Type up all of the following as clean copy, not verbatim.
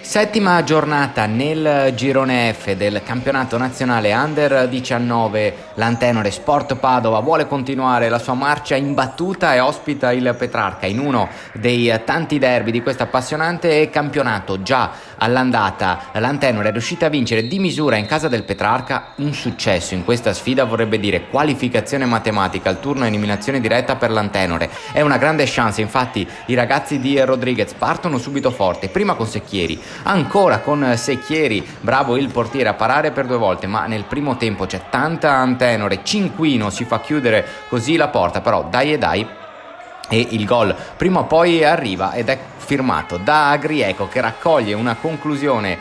Settima giornata nel girone F del campionato nazionale Under 19. L'Antenore Sport Padova vuole continuare la sua marcia imbattuta e ospita il Petrarca in uno dei tanti derby di questo appassionante campionato. Già all'andata l'Antenore è riuscita a vincere di misura in casa del Petrarca. Un successo in questa sfida vorrebbe dire qualificazione matematica al turno eliminazione diretta per l'Antenore. È una grande chance, infatti i ragazzi di Rodriguez partono subito forte, prima con Secchieri, ancora con Secchieri, bravo il portiere a parare per 2 volte, ma nel primo tempo c'è tanta Antenore. Cinquino si fa chiudere così la porta, però dai e il gol prima o poi arriva ed è firmato da Agrieco, che raccoglie una conclusione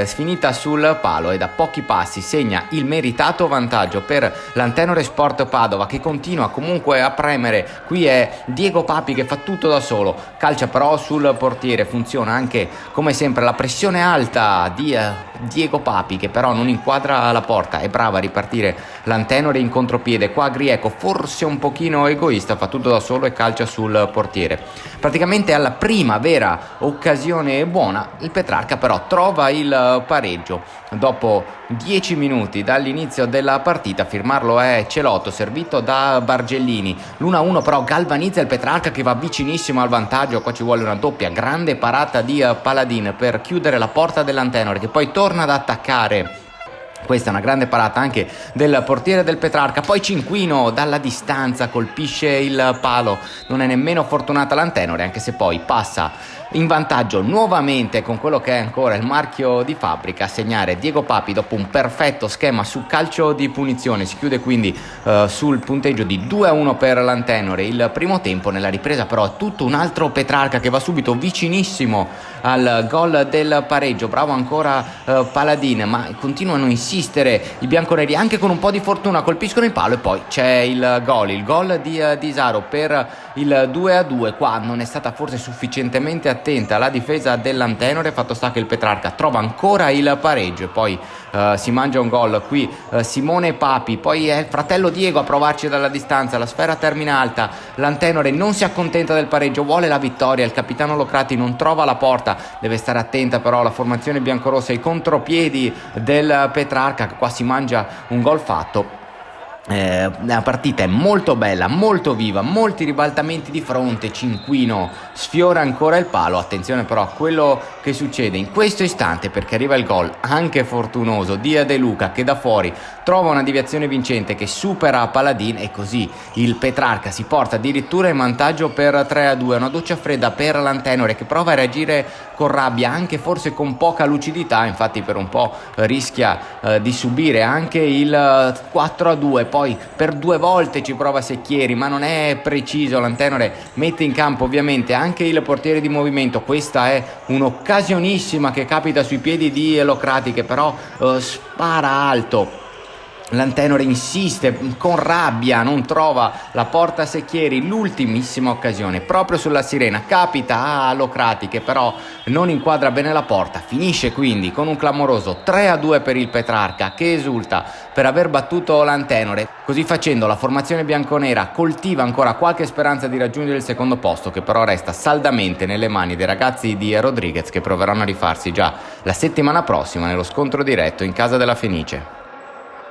finita sul palo e da pochi passi segna il meritato vantaggio per l'Antenore Sport Padova, che continua comunque a premere. Qui è Diego Papi che fa tutto da solo, calcia però sul portiere, funziona anche come sempre la pressione alta di Diego Papi, che però non inquadra la porta. È brava a ripartire l'Antenore in contropiede. Qua Agrieco, forse un pochino egoista, fa tutto da solo e calcia sul portiere. Praticamente alla prima vera occasione buona il Petrarca però trova il pareggio dopo 10 minuti dall'inizio della partita. A firmarlo è Celotto, servito da Bargellini. L'1-1 però galvanizza il Petrarca, che va vicinissimo al vantaggio. Qua ci vuole una doppia grande parata di Paladin per chiudere la porta dell'Antenore, che poi torna ad attaccare. Questa è una grande parata anche del portiere del Petrarca. Poi Cinquino dalla distanza colpisce il palo. Non è nemmeno fortunata l'Antenore, anche se poi passa in vantaggio nuovamente con quello che è ancora il marchio di fabbrica a segnare Diego Papi dopo un perfetto schema su calcio di punizione. Si chiude quindi sul punteggio di 2-1 per l'Antenore il primo tempo. Nella ripresa però è tutto un altro Petrarca che va subito vicinissimo al gol del pareggio. Bravo ancora Paladin, ma continuano a insistere i bianconeri, anche con un po' di fortuna colpiscono il palo e poi c'è il gol di Saro per il 2-2. Qua non è stata forse sufficientemente attenta la difesa dell'Antenore, fatto sta che il Petrarca trova ancora il pareggio e poi si mangia un gol qui Simone Papi. Poi è il fratello Diego a provarci dalla distanza, la sfera termina alta, l'Antenore non si accontenta del pareggio, vuole la vittoria. Il capitano Locrati non trova la porta, deve stare attenta però la formazione biancorossa, i contropiedi del Petrarca, che qua si mangia un gol fatto. La partita è molto bella, molto viva, molti ribaltamenti di fronte. Cinquino sfiora ancora il palo. Attenzione però a quello che succede in questo istante, perché arriva il gol anche fortunoso di De Luca, che da fuori trova una deviazione vincente che supera Paladin e così il Petrarca si porta addirittura in vantaggio per 3-2. Una doccia fredda per l'Antenore, che prova a reagire con rabbia, anche forse con poca lucidità, infatti per un po' rischia di subire anche il 4-2. Poi per 2 volte ci prova Secchieri, ma non è preciso. L'Antenore mette in campo ovviamente anche il portiere di movimento. Questa è un'occasionissima che capita sui piedi di Locrati, che però spara alto. L'Antenore insiste con rabbia, non trova la porta Secchieri. L'ultimissima occasione proprio sulla sirena capita a Locrati, che però non inquadra bene la porta. Finisce quindi con un clamoroso 3-2 per il Petrarca, che esulta per aver battuto l'Antenore. Così facendo la formazione bianconera coltiva ancora qualche speranza di raggiungere il secondo posto, che però resta saldamente nelle mani dei ragazzi di Rodriguez, che proveranno a rifarsi già la settimana prossima nello scontro diretto in casa della Fenice.